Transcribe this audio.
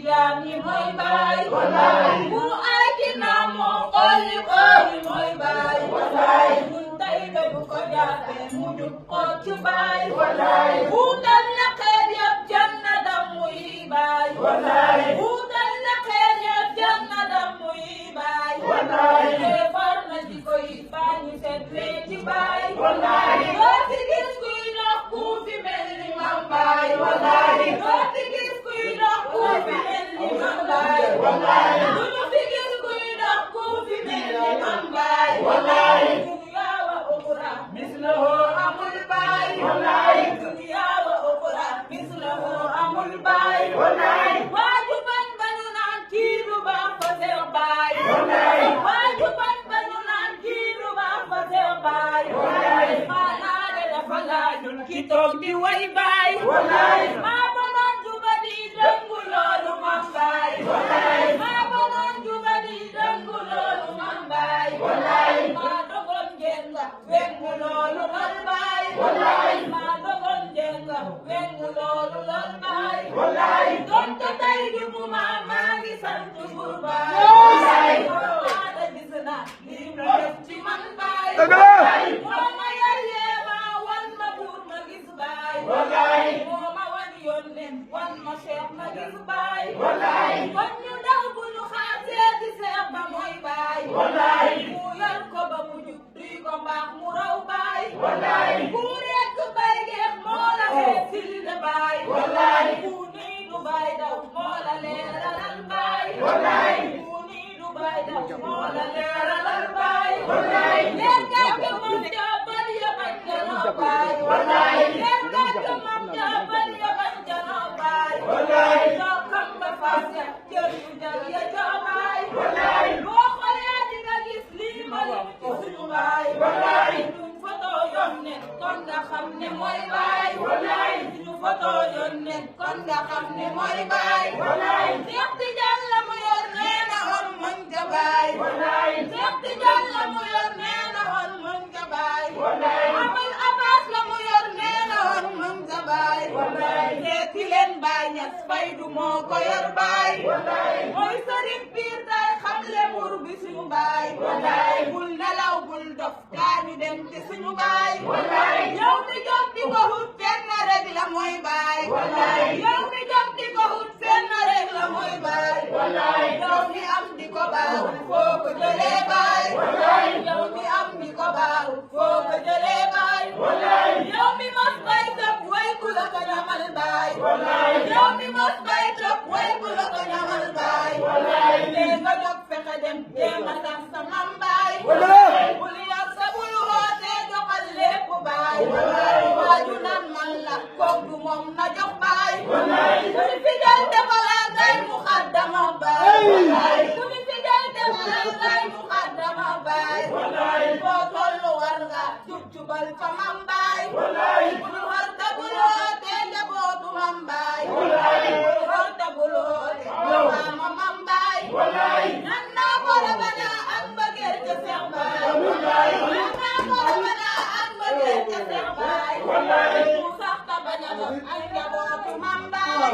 jaami mooy baay bu ay ci namo xolli xolli mooy baay ñun tey de bu ko jàppee mu jub xool ci baay wuutal na xeet yëpp jannatam muy baay wuutal na xeet yëpp jannatam muy baay defar na jikko yi baay ñu seet leen ci baay doo fi gis kuy dox ku fi mel ni mam baay doo fi gis kuy dox ku fi mel ni mam baay duñu fi gis kuy dox ku fi mel ni mam baay dunya wa ukhra mislahu amul baay dunya wa ukhra mislahu amul baay waaju ban bañu naan kii du baax fa seex baay waaju ban bañu naan kii du baax fa seex baay xanaa de dafa laajul ki toog di way baay maa bonoon juba di dëngu loolu mam baay maa bonoon juba di dëngu loolu mam baay maa dogon jenga wengu loolu lol baay maa dogon jenga wengu loolu lol baay donte tey di mu maa ngi sant Buur baay da gis na lii mu def ci man baay moo ma yar yee ma wan ma Buur ma gis baay moo ma wan yónneen wan ma Seex ma gis baay kon ñu daw bu ñu xaasee di Seex ba mooy baay mu yar ko ba mu jub duy ko mbaax mu raw baay ku rekk bay geex moo la xeet sil de baay ku nii du baay daw moo la leeralal baay ku nii du baay daw moo la leeralal baay leer gàcce moom jaabal ya bañ janoo baay leer gàcce moom jaabal ya bañ janoo baay doo xam ba faas ya cër yu jag ya joo baay boo xoolee di nga gis lii ma lim ci suñu baay duñ foto yónneen kon nga xam ne mooy baay duñu foto yónneen kon nga xam ne mooy baay Seex Tijaan la mu yor nee na on mën nga baay Seex Tijaan la mu yor nee na on mën nga baay Amal Abbas la mu yor nee na on mën nga baay seeti leen baay Ñas Fay du moo ko yor baay mooy sëriñ piir tay xam le Buur bi suñu baay bul nelaw bul dof kaa ñu dem ci suñu baay yow mi jóg di ko hut fenn rek la mooy baay yow mi jóg di ko hut fenn rek la mooy baay yow mi am di ko baaw foo ko jëlee baay yow mi am di ko baaw foo ko jëlee baay yow mi mos bay topp way ku la ko ñamal baay yow mi mos bay topp way ku la ko ñamal baay lee nga jóg fexe dem jéem a sax sa mam baay bul yàq sa bul woote joxal lépp baay waaju naan man la koog du moom na jox baay suñu fi jël defalal ngay mu xaddama baay suñu fi jël defalal ngay mu xaddama baay foo tollu war nga jub jubal fa mam baay bul war ta bul woote njabootu mam baay bul war ta bul woote maama mam baay nan naa ko rabana ak mbëggeel ca Seex baay nan naa ko rabana ak mbëggeel ca Seex baay mu sax ta bañ a doon ay njabootu mam baay